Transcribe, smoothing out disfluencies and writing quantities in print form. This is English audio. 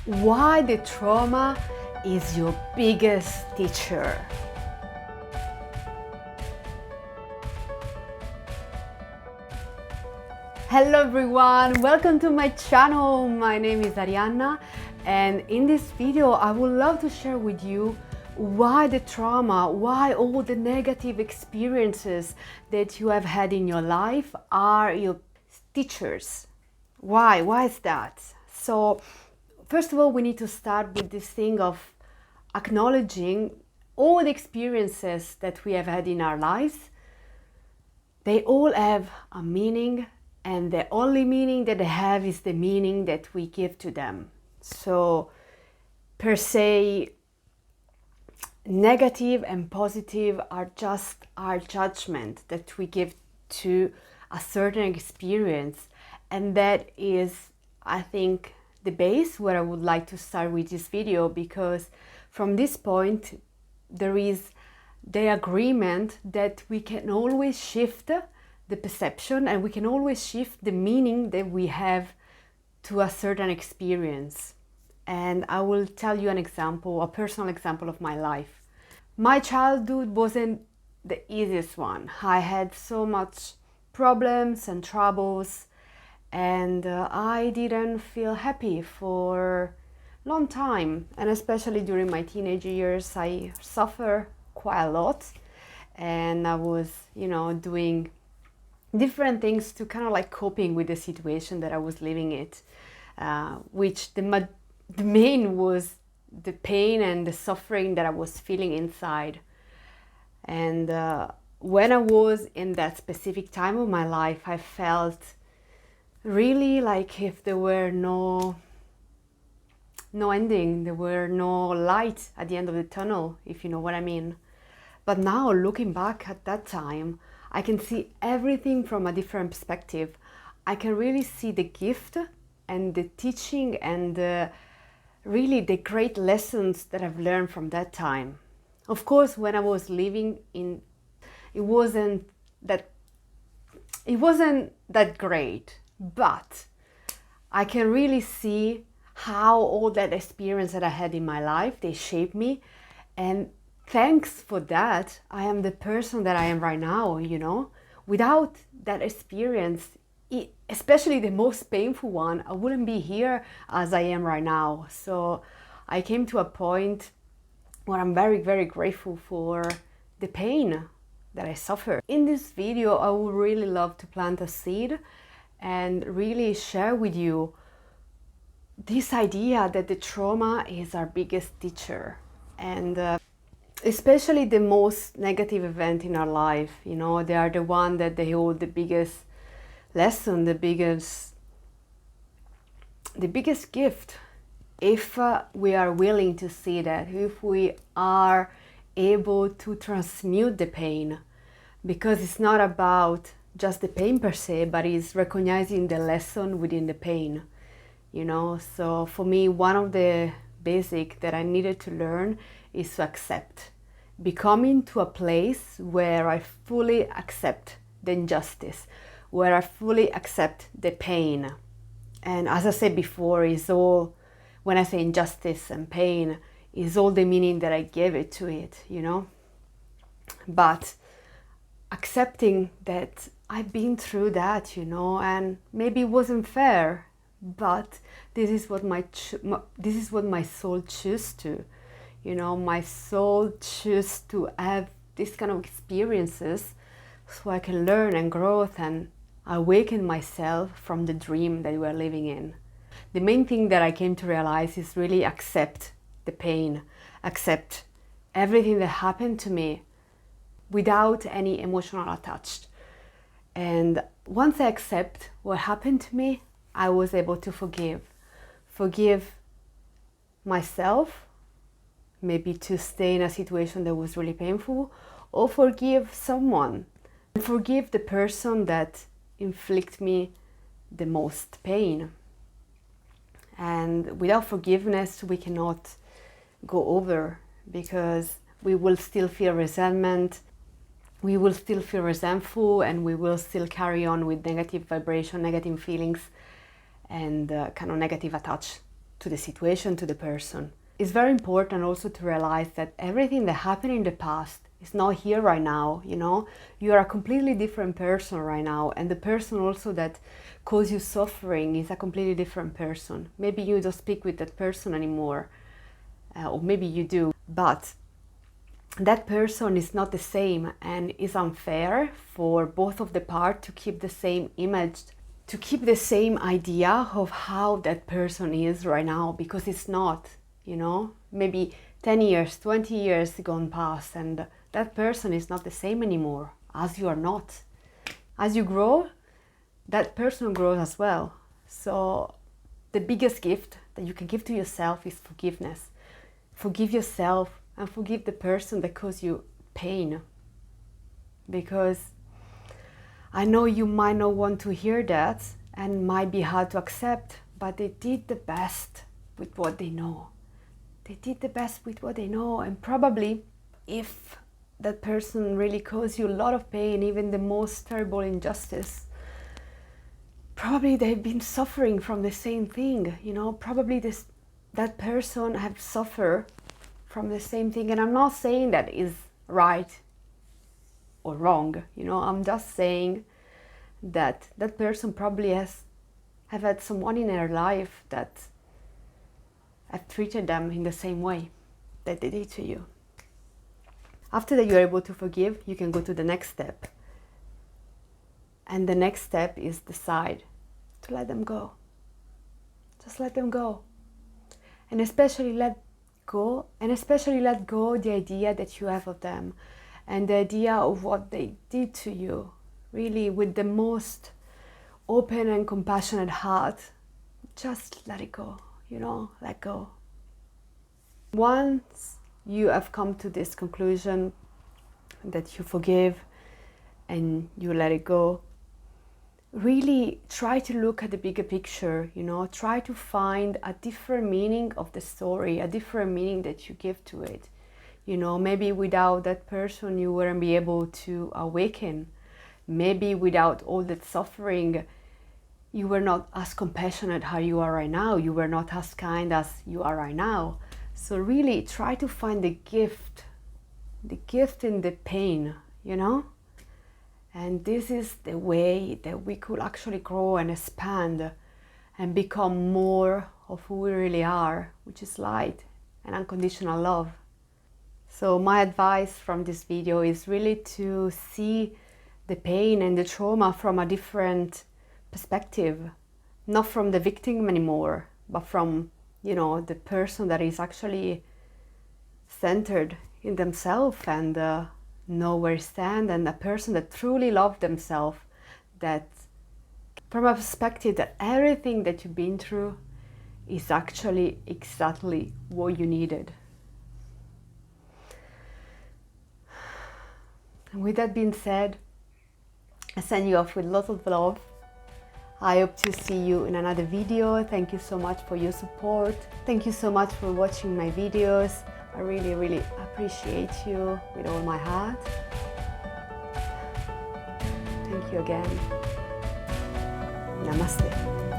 Why the trauma is your biggest teacher. Hello everyone, welcome to my channel. My name is Arianna, and in this video I would love to share with you why the trauma, why all the negative experiences that you have had in your life are your teachers. Why is that? So first of all, we need to start with this thing of acknowledging all the experiences that we have had in our lives. They all have a meaning, and the only meaning that they have is the meaning that we give to them. So per se, negative and positive are just our judgment that we give to a certain experience, and that is, I think, the base where I would like to start with this video, because from this point there is the agreement that we can always shift the perception and we can always shift the meaning that we have to a certain experience. And I will tell you an example, a personal example of my life. My childhood wasn't the easiest one. I had so much problems and troubles, and I didn't feel happy for a long time, and especially during my teenage years I suffered quite a lot, and I was, doing different things to kind of like coping with the situation that I was living it, which the main was the pain and the suffering that I was feeling inside. And when I was in that specific time of my life, I felt really like if there were no ending, there were no light at the end of the tunnel, if you know what I mean. But now, looking back at that time, I can see everything from a different perspective. I can really see the gift and the teaching and really the great lessons that I've learned from that time. Of course, when I was living in, it wasn't that great, but I can really see how all that experience that I had in my life, they shaped me, and thanks for that, I am the person that I am right now, Without that experience, especially the most painful one, I wouldn't be here as I am right now. So I came to a point where I'm very, very grateful for the pain that I suffered. In this video, I would really love to plant a seed and really share with you this idea that the trauma is our biggest teacher, and especially the most negative event in our life, they are the one that they hold the biggest lesson, the biggest gift, if we are willing to see that, if we are able to transmute the pain, because it's not about just the pain per se, but it's recognizing the lesson within the pain, So for me, one of the basic that I needed to learn is to accept, becoming to a place where I fully accept the injustice, where I fully accept the pain. And as I said before, is all, when I say injustice and pain, is all the meaning that I gave it to it, But accepting that I've been through that, and maybe it wasn't fair, but this is what my soul chose to. My soul chose to have this kind of experiences so I can learn and grow and awaken myself from the dream that we're living in. The main thing that I came to realize is really accept the pain, accept everything that happened to me without any emotional attached. And once I accept what happened to me, I was able to forgive myself, maybe to stay in a situation that was really painful, or forgive someone, and forgive the person that inflict me the most pain. And without forgiveness, we cannot go over, because we will still feel resentment, we will still feel resentful, and we will still carry on with negative vibration, negative feelings, and kind of negative attach to the situation, to the person. It's very important also to realize that everything that happened in the past is not here right now, you know. You are a completely different person right now, and the person also that caused you suffering is a completely different person. Maybe you don't speak with that person anymore, or maybe you do, but that person is not the same, and it's unfair for both of the parts to keep the same image, to keep the same idea of how that person is right now, because it's not, you know. Maybe 10 years, 20 years gone past, and that person is not the same anymore, as you are not. As you grow, that person grows as well. So the biggest gift that you can give to yourself is forgiveness. Forgive yourself and forgive the person that caused you pain. Because I know you might not want to hear that and might be hard to accept, but they did the best with what they know. They did the best with what they know, and probably if that person really caused you a lot of pain, even the most terrible injustice, probably they've been suffering from the same thing, you know. Probably that person have suffered from the same thing, and I'm not saying that is right or wrong, you know. I'm just saying that that person probably have had someone in their life that have treated them in the same way that they did to you. After that you're able to forgive, you can go to the next step. And the next step is decide to let them go. Just let them go. And especially let go the idea that you have of them and the idea of what they did to you. Really, with the most open and compassionate heart, just let it go, you know, let go. Once you have come to this conclusion that you forgive and you let it go, really try to look at the bigger picture, you know. Try to find a different meaning of the story, a different meaning that you give to it. You know, maybe without that person you wouldn't be able to awaken. Maybe without all that suffering you were not as compassionate how you are right now. You were not as kind as you are right now. So really try to find the gift in the pain, you know. And this is the way that we could actually grow and expand and become more of who we really are, which is light and unconditional love. So my advice from this video is really to see the pain and the trauma from a different perspective, not from the victim anymore, but from, you know, the person that is actually centered in themselves and know where they stand, and a person that truly loves themselves, that from a perspective that everything that you've been through is actually exactly what you needed. And with that being said, I send you off with lots of love. I hope to see you in another video. Thank you so much for your support. Thank you so much for watching my videos. I really, really appreciate you with all my heart. Thank you again. Namaste.